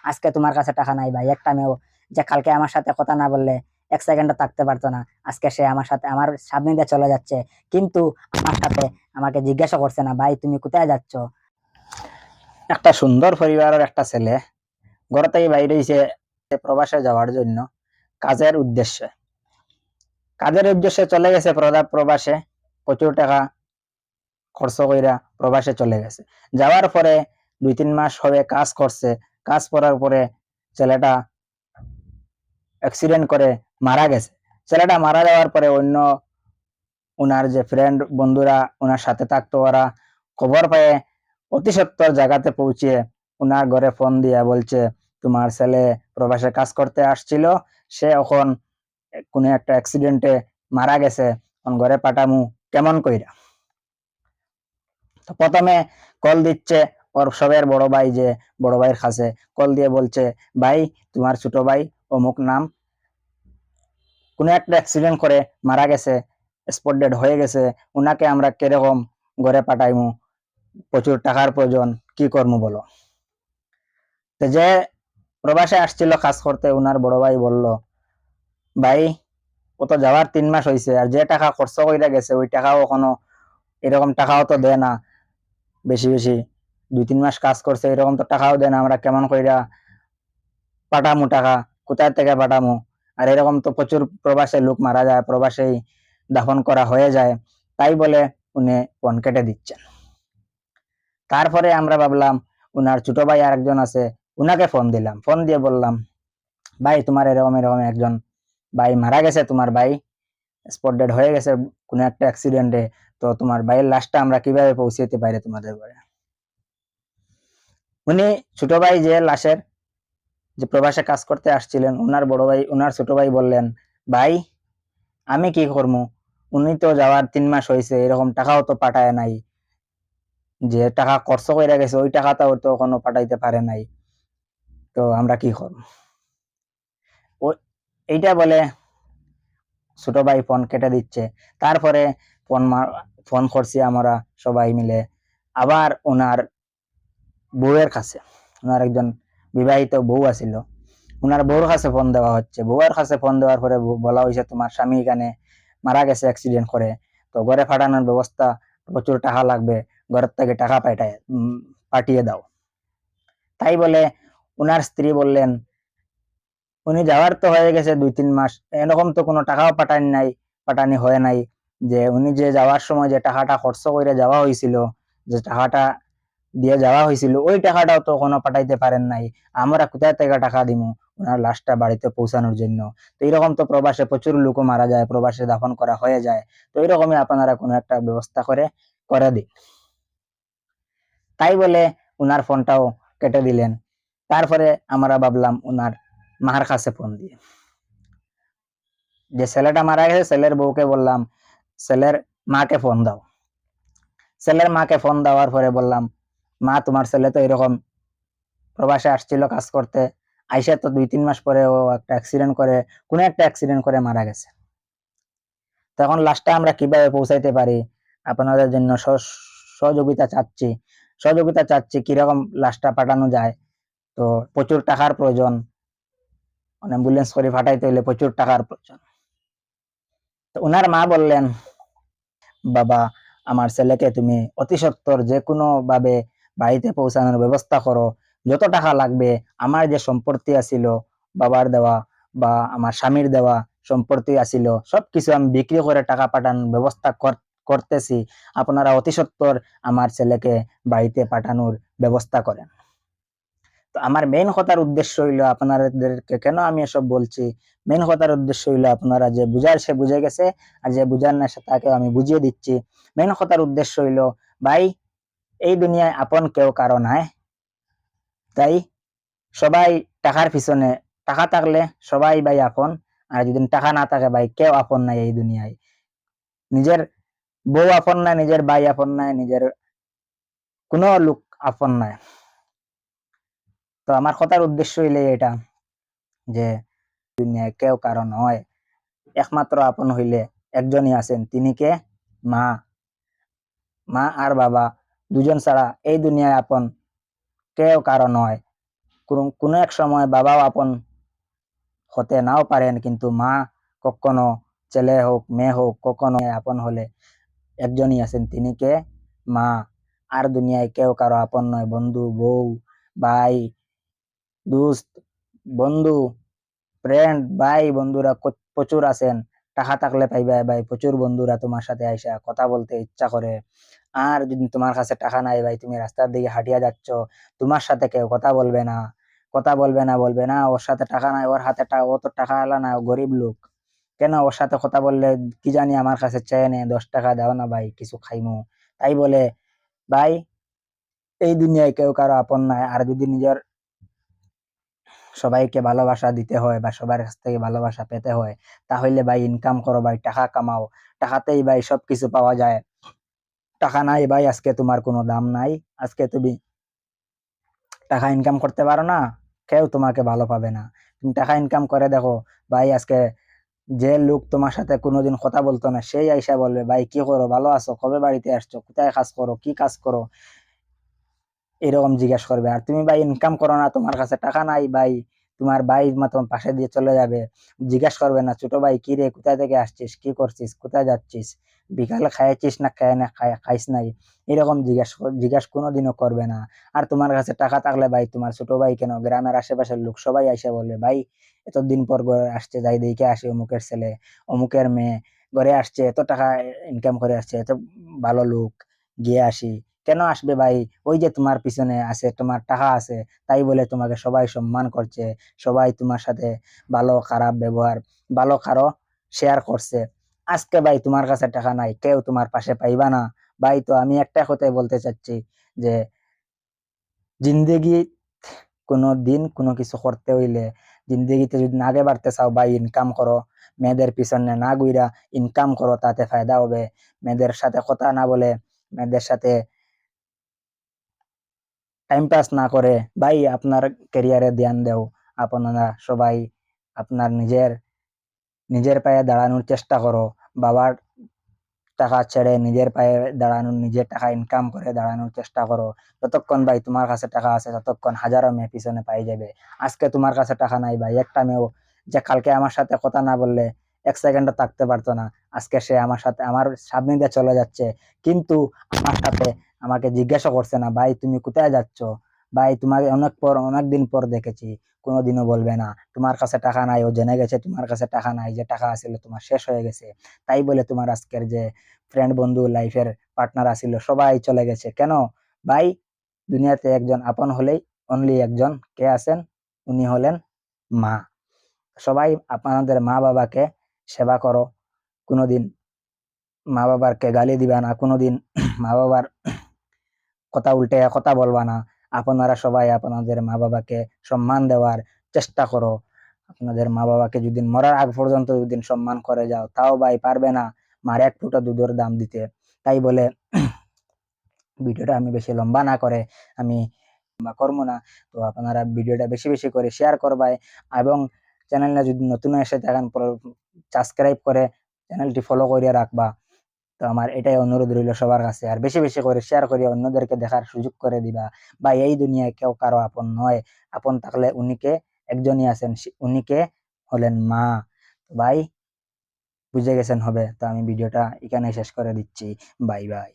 আজকে তোমার কাছে টাকা নাই ভাই, একটা মেয়েও যে কালকে আমার সাথে কথা না বললে এক সেকেন্ডও থাকতে পারতো না, আজকে সে আমার সাথে আমার সামনে দিয়ে চলে যাচ্ছে, কিন্তু আমার সাথে আমাকে জিজ্ঞাসা করছে না ভাই তুমি কোথায় যাচ্ছ। একটা সুন্দর পরিবারের একটা ছেলে ঘর থেকে বাইরে হয়েছে প্রবাসে যাওয়ার জন্য কাজের উদ্দেশ্যে। চলে গেছে প্রবাসে, প্রচুর টাকা খরচ কইরা প্রবাসে চলে গেছে। যাওয়ার পরে 2-3 মাস হবে কাজ করছে। কাজ করার পরে ছেলেটা অ্যাক্সিডেন্ট করে মারা গেছে। ছেলেটা মারা যাওয়ার পরে অন্য উনার যে ফ্রেন্ড বন্ধুরা উনার সাথে থাকতো, ওরা খবর পেয়ে অতি সত্বর জায়গাতে পৌঁছে উনার ঘরে ফোন দিয়া বলছে তোমার ছেলে প্রবাসে কাজ করতে আসছিল, সে এখন কোন একটা অ্যাক্সিডেন্টে মারা গেছে, এখন ঘরে পাঠামু কেমন কইরা। তো প্রথমে কল দিচ্ছে ওর সবের বড় ভাই, যে বড় ভাইয়ের কাছে কল দিয়ে বলছে ভাই তোমার ছোট ভাই অমুক নাম কোন একটা অ্যাক্সিডেন্ট করে মারা গেছে, স্পট ডেড হয়ে গেছে, উনাকে আমরা কিরকম ঘরে পাঠাইমু, প্রচুর টাকার প্রয়োজন, কি করবো বলো। তো যে প্রবাসে আসছিল কাজ করতে, উনার বড় ভাই বলল ভাই ও তো যাওয়ার 3 মাস হয়েছে, আর যে টাকা খরচ করে গেছে ওই টাকাও এখনো এরকম টাকাও তো দেয় না, বেশি বেশি 2-3 মাস কাজ করছে এরকম তো টাকাও দেয় না, আমরা কেমন কইরা পাঠামু টাকা, কোথায় থেকে পাঠামু। আর এরকম তো প্রচুর প্রবাসে লোক মারা যায়, প্রবাসেই দাফন করা হয়ে যায়, তাই বলে উনি ফোন কেটে দিচ্ছেন। তারপরে আমরা ভাবলাম উনার ছোট ভাই আরেকজন আছে, উনাকে ফোন দিলাম, ফোন দিয়ে বললাম ভাই তোমার এরকম এরকম একজন ভাই মারা গেছে, তোমার ভাই স্পট ডেড হয়ে গেছে কোন একটা অ্যাক্সিডেন্টে, তো তোমার ভাইয়ের লাশটা আমরা কিভাবে পৌঁছাতে পারি তোমাদের ঘরে। উনি ছোট ভাই যে লাশের যে প্রবাসে কাজ করতে আসছিলেন, উনার বড় ভাই উনার ছোট ভাই বললেন ভাই আমি কি করবো, উনি তো যাওয়ার 3 মাস হয়েছে, এরকম টাকাও তো পাঠায় নাই, যে টাকা খরচ করে গেছে ওই টাকাটাও তো কোনো পাঠাইতে পারে নাই, তো আমরা কি করবো। ও এইটা বলে ছোট ভাই ফোন কেটে দিচ্ছে। তারপরে ফোন করছি আমরা সবাই মিলে আবার ওনার বউয়ের কাছে, ওনার একজন বিবাহিত বউ আছিল, ওনার বউর কাছে ফোন দেওয়া হচ্ছে। বউয়ের কাছে ফোন দেওয়ার পরে বলা হয়েছে তোমার স্বামী এখানে মারা গেছে অ্যাক্সিডেন্ট করে, তো ঘরে পাঠানোর ব্যবস্থা, প্রচুর টাকা লাগবে, ঘরের থেকে টাকা পাঠিয়ে দাও। তাই বলে উনার স্ত্রী বললেন উনি যাওয়ার তো হয়ে গেছে 2-3 মাস, এরকম তো কোনো টাকাও পাঠানি হয় নাই, যে উনি যে যাওয়ার সময় যে টাকাটা খরচ করে যাওয়া হয়েছিল, যে টাকাটা দিয়ে যাওয়া হয়েছিল ওই টাকাটাও তো কোনো পাঠাইতে পারেন নাই, আমরা কোথায় থেকে টাকা দিমু ওনার লাশটা বাড়িতে পৌঁছানোর জন্য। তো এরকম তো প্রবাসে প্রচুর লোক মারা যায়, প্রবাসে দাফন করা হয়ে যায়, তো এরকমই আপনারা কোনো একটা ব্যবস্থা করে দিন। তাই বলে উনার ফোনটাও কেটে দিলেন। তারপরে আমরা ভাবলাম উনার মার কাছে ফোন দিয়ে, যে ছেলেটা মারা গেছে ছেলের বউকে বললাম ছেলের মাকে ফোন দাও। ছেলের মাকে ফোন দেওয়ার পরে বললাম মা তোমার ছেলে তো এরকম প্রবাসে আসছিল কাজ করতে, আইসা তো 2-3 মাস পরে ও একটা অ্যাক্সিডেন্ট করে কোন একটা অ্যাক্সিডেন্ট করে মারা গেছে, তখন লাশটা আমরা কিভাবে পৌঁছাইতে পারি, আপনাদের জন্য সহযোগিতা চাচ্ছি, কিরকম লাশটা পাঠানো যায়। তো প্রচুর টাকার প্রয়োজন, অ্যাম্বুলেন্স করে পাঠাইতে হলে প্রচুর টাকার প্রয়োজন। তো উনার মা বললেন বাবা আমার ছেলেকে তুমি অতি সত্বর যে কোনো ভাবে বাড়িতে পৌঁছানোর ব্যবস্থা করো, যত টাকা লাগবে, আমার যে সম্পত্তি আছিল বাবার দেওয়া বা আমার স্বামীর দেওয়া সম্পত্তি আছিল সবকিছু আমি বিক্রি করে টাকা পাঠানোর ব্যবস্থা করতেছি, আপনারা অতি সত্বর আমার ছেলেকে বাড়িতে পাঠানোর ব্যবস্থা করেন। তো আমার মেইন কথার উদ্দেশ্য হইলো আপনাদেরকে কেন আমি এসব বলছি, মেইন কথার উদ্দেশ্য হইলো আপনারা যে বুঝার সে বুঝে গেছে, আর যে বুঝার না তাকে আমি বুঝিয়ে দিচ্ছি। মেইন কথার উদ্দেশ্য হইলো ভাই এই দুনিয়ায় আপন কেউ কারো নাই, তাই সবাই টাকার পিছনে, টাকা থাকলে সবাই ভাই আপন, আর যদি টাকা না থাকে ভাই কেউ আপন নাই এই দুনিয়ায়, নিজের বউ আপন নাই, নিজের ভাই আপন নাই, নিজের কোনো লোক আপন নাই। তো আমার কথার উদ্দেশ্য হইলে এটা, যে দুনিয়ায় কেউ কারো নয়, একমাত্র আপন হইলে একজনই আছেন, তিনি কে? মা। মা আর বাবা দুজন ছাড়া এই দুনিয়ায় আপন কেউ কারো নয়। কোনো এক সময় বাবাও আপন হতে নাও পারেন, কিন্তু মা কখনো, ছেলে হোক মেয়ে হোক, কখনো আপন হলে একজনই আছেন, তিনি কে? মা। আর দুনিয়ায় কেউ কারো আপন নয়। বন্ধু, বউ, ভাই, দোস্ত, বন্ধু, ফ্রেন্ড, ভাই বন্ধুরা প্রচুর আছেন। টাকা থাকলে পাইবা ভাই প্রচুর বন্ধুরা তোমার সাথে আইসা কথা বলতে ইচ্ছা করে। আর যদি তোমার কাছে টাকা নাই ভাই, তুমি রাস্তার দিকে হাঁটিয়া যাচ্ছ, তোমার সাথে কেউ কথা বলবে না, কথা বলবে না, বলবে না ওর সাথে টাকা নাই, ওর হাতে ও তো টাকা আলা না, ও গরিব লোক, কেন ওর সাথে কথা বললে কি জানি আমার কাছে চেয়ে নে, 10 টাকা দাও না ভাই, কিছু খাইমু। তাই বলে ভাই, এই দুনিয়ায় কেউ কারো আপন নাই। আর যদি নিজের সবাইকে ভালোবাসা দিতে হয় বা সবার কাছ থেকে ভালোবাসা পেতে হয়, তাহলে ভাই ইনকাম করো ভাই, টাকা কামাও। টাকাতেই ভাই সবকিছু পাওয়া যায়। টাকা নাই ভাই, আজকে তোমার কোনো দাম নাই। আজকে তুমি টাকা ইনকাম করতে পারো না, কেউ তোমাকে ভালো পাবে না। তুমি টাকা ইনকাম করে দেখো ভাই, আজকে যে লোক তোমার সাথে কোনোদিন কথা বলতো না, সেই আইসা বলবে, ভাই কি করো, ভালো আছো, কবে বাড়িতে আসছো, কোথায় কাজ করো, কি কাজ করো, এরকম জিজ্ঞেস করবে। আর তুমি ভাই ইনকাম করো না, তোমার কাছে টাকা নাই ভাই, তোমার ভাই তোমার পাশে দিয়ে চলে যাবে, জিজ্ঞেস করবে না, ছোট ভাই কি রে, কোথায় থেকে আসছিস, কি করছিস, কোথায় যাচ্ছিস, বিকালে খাইছিস না, খায় না, খাইস নাই, এরকম জিজ্ঞাস কোনোদিনও করবে না। আর তোমার কাছে টাকা থাকলে ভাই, তোমার ছোট ভাই কেন, গ্রামের আশেপাশের লোক সবাই এসে বলবে, ভাই এতদিন পর ঘরে আসছে, যাই দেখে আসে, অমুকের ছেলে, অমুকের মেয়ে ঘরে আসছে, এত টাকা ইনকাম করে আসছে, এত ভালো লোক, গিয়ে আসি। কেন আসবে ভাই? ওই যে তোমার পিছনে আছে, তোমার টাকা আছে, তাই বলে তোমাকে সবাই সম্মান করছে, সবাই তোমার সাথে ভালো খারাপ ব্যবহার, ভালো খারো শেয়ার করছে। আজকে ভাই তোমার কাছে টাকা নাই, কেউ তোমার পাশে পাইবা না ভাই। তো আমি একটা কথাই বলতে চাচ্ছি যে, জিন্দেগি কোনো দিন কোনো কিছু করতে হইলে, জিন্দেগিতে যদি আগে বাড়তে চাও ভাই, ইনকাম করো। মেয়েদের পিছনে না ঘুইরা ইনকাম করো, তাতে ফায়দা হবে। মেয়েদের সাথে কথা না বলে, মেয়েদের সাথে টাইম পাস না করে ভাই, আপনার ক্যারিয়ারে ধ্যান দেও। আপনারা সবাই আপনার নিজের নিজের পায়ে দাঁড়ানোর চেষ্টা করো। বাবার টাকা ছেড়ে নিজের পায়ে দাঁড়ানোর, নিজের টাকা ইনকাম করে দাঁড়ানোর চেষ্টা করো। যতক্ষণ ভাই তোমার কাছে টাকা আছে, ততক্ষণ হাজারো মেয়ে পিছনে পাই যাবে। আজকে তোমার কাছে টাকা নাই ভাই, একটা মেয়েও যে কালকে আমার সাথে কথা না বললে 1 সেকেন্ডও থাকতে পারতো না, আজকে সে আমার সাথে আমার সামনে দিয়ে চলে যাচ্ছে, কিন্তু আমার সাথে আমাকে জিজ্ঞাসা করছে না, ভাই তুমি কোথায় যাচ্ছ, ভাই তোমাকে অনেক দিন পর দেখেছি। কোনোদিনও বলবে না তোমার কাছে টাকা নাই, ও জেনে গেছে তোমার কাছে টাকা নাই, যে টাকা আছিল তোমার শেষ হয়ে গেছে। তাই বলে তোমার আজকের যে ফ্রেন্ড, বন্ধু, লাইফের পার্টনার আছিল, সবাই চলে গেছে কেন ভাই? দুনিয়াতে একজন আপন হলেই অনলি একজন, কে আছেন? উনি হলেন মা। সবাই আপনাদের মা বাবাকে সেবা করো। কোনোদিন মা বাবাকে গালি দিবা না, কোনোদিন মা বাবার কথা উল্টে কথা বলবা না। আপনারা সবাই আপনাদের মা বাবাকে সম্মান দেওয়ার চেষ্টা করো। আপনাদের মা বাবাকে যদি মরার আগ পর্যন্ত যদি সম্মান করে যাও, তাও ভাই পারবে না মার এক ফুটা দুধের দাম দিতে। তাই বলে ভিডিওটা আমি বেশি লম্বা না করে আমি করবো না। তো আপনারা ভিডিওটা বেশি বেশি করে শেয়ার করবাই, এবং চ্যানেলটা যদি নতুন এসে থাকেন, সাবস্ক্রাইব করে চ্যানেলটি ফলো করে রাখবা। তো আমার এটাই অনুরোধ রইল সবার কাছে। আর বেশি বেশি করে শেয়ার করে অন্যদেরকে দেখার সুযোগ করে দিবা। বা এই দুনিয়ায় কেউ কারো আপন নয়, আপন থাকলে উনিকে একজনই আছেন, উনিকে হলেন মা। ভাই বুঝে গেছেন হবে। তো আমি ভিডিওটা এখানে শেষ করে দিচ্ছি। Bye bye.